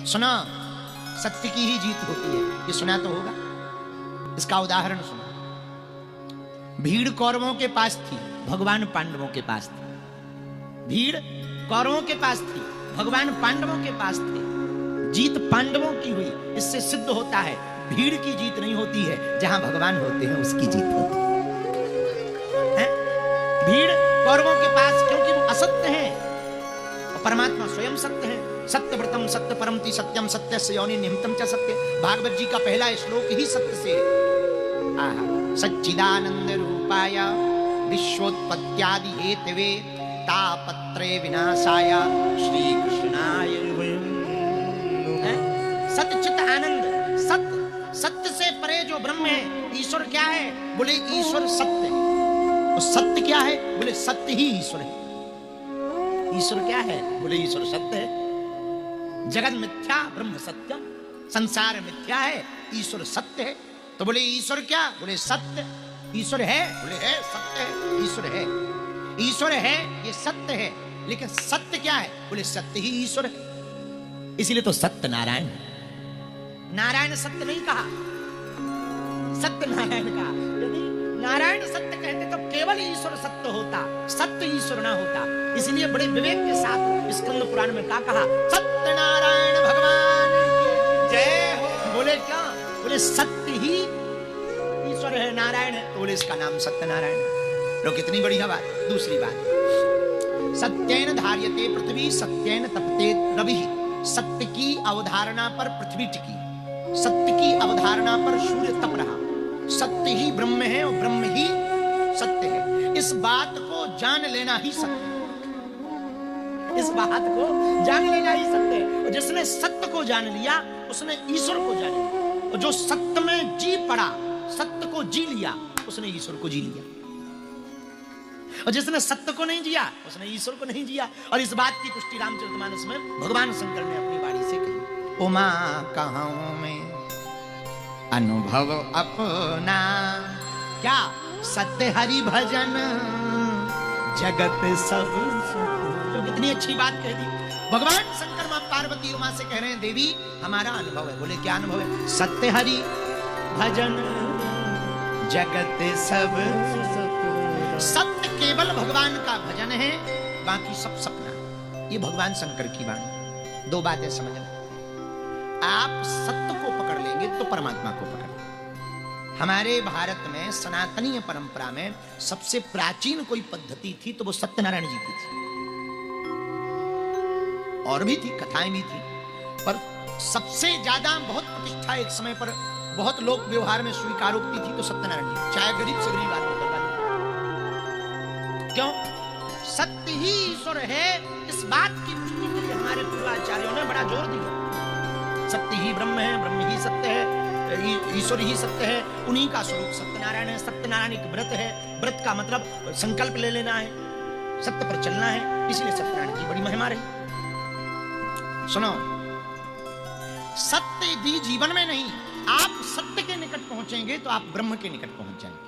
सुना, सत्य की ही जीत होती है, ये सुना तो होगा। इसका उदाहरण सुनो। भीड़ कौरवों के पास थी, भगवान पांडवों के पास थी। भीड़ कौरवों के पास थी, भगवान पांडवों के पास थे। जीत पांडवों की हुई। इससे सिद्ध होता है भीड़ की जीत नहीं होती है, जहां भगवान होते हैं उसकी जीत होती है। भीड़ कौरवों के पास, क्योंकि वो असत्य हैं और परमात्मा स्वयं सत्य है। सत्यव्रतम सत्य परमति सत्यम सत्यस्य योनि निहितम च सत्य। भागवत जी का पहला श्लोक ही सत्य से है। सच्चिदानंद रूपाय विश्वोत्पत्त्यादि हेतवे तापत्रे विनाशाय श्री कृष्णाय सच्चित आनंद। सत्य, सत्य से परे जो ब्रह्म है। ईश्वर क्या है? बोले ईश्वर सत्य। और सत्य क्या है? बोले सत्य ही ईश्वर है। ईश्वर क्या है? बोले ईश्वर सत्य है। जगत मिथ्या ब्रह्म सत्यम। संसार मिथ्या है, ईश्वर सत्य है। तो बोले ईश्वर क्या? बोले सत्य। ईश्वर है? बोले है, सत्य है। ईश्वर है, ईश्वर है, ये सत्य है। लेकिन सत्य क्या है? बोले सत्य ही ईश्वर है। इसीलिए तो सत्य नारायण है। नारायण सत्य नहीं कहा, सत्य नारायण कहा। यदि नारायण सत्य कहते तो केवल ईश्वर सत्य होता, सत्य ईश्वर ना होता। इसलिए बड़े विवेक के साथ स्कंद पुराण में क्या कहा? सत्य नारायण भगवान की जय हो। बोले क्या? बोले सत्य ही ईश्वर है, नारायण है, तो बोले इसका नाम सत्य नारायण है। लोग कितनी बढ़िया बात। दूसरी बात, सत्येन धार्यते पृथ्वी सत्येन तपते रवि। सत्य की अवधारणा पर पृथ्वी टिकी, सत्य की अवधारणा पर सूर्य तप रहा। सत्य ही ब्रह्म है और ब्रह्म ही सत्य है। इस बात को जान लेना ही सत्य है। इस बात को जान लेना ही सत्य है। और जिसने सत्य को जान लिया उसने ईश्वर को जान लिया। और जो सत्य में जी पड़ा, सत्य को जी लिया, उसने ईश्वर को जी लिया। और जिसने सत्य को नहीं जिया उसने ईश्वर को नहीं जिया। और इस बात की पुष्टि रामचरितमानस में भगवान शंकर ने अपनी वाणी से कही। उमा कहूं मैं अनुभव अपना, क्या सत्य हरि भजन जगत सब। तो कितनी अच्छी बात कह दी। भगवान शंकर मां पार्वती उमा से कह रहे हैं देवी हमारा अनुभव है। बोले क्या अनुभव है? सत्य हरि भजन जगत सब। सत्य केवल भगवान का भजन है, बाकी सब सपना। ये भगवान शंकर की वाणी। दो बातें समझना। आप सत्य को पकड़ लेंगे तो परमात्मा को पकड़ लेंगे। हमारे भारत में सनातनीय परंपरा में सबसे प्राचीन कोई पद्धति थी तो वो सत्यनारायण जी की थी। और भी थी, कथाएं भी थी, पर सबसे ज्यादा बहुत प्रतिष्ठा एक समय पर बहुत लोक व्यवहार में स्वीकारोक्ति थी तो सत्यनारायण जी। चाहे गरीब से गरीब आदमी करवा दे। क्यों? सत्य ही ईश्वर है। इस बात की पुष्टि के लिए हमारे पूर्वाचार्यों ने बड़ा जोर दिया। सत्य ही ब्रह्म है, ब्रह्म ही सत्य है, ईश्वर ही सत्य है। उन्हीं का स्वरूप सत्यनारायण है। सत्यनारायण एक व्रत है। व्रत का मतलब संकल्प ले लेना है, सत्य पर चलना है। इसलिए सत्यनारायण की बड़ी महिमा रही। सुनो, सत्य यदि जीवन में नहीं, आप सत्य के निकट पहुंचेंगे तो आप ब्रह्म के निकट पहुंच जाएंगे।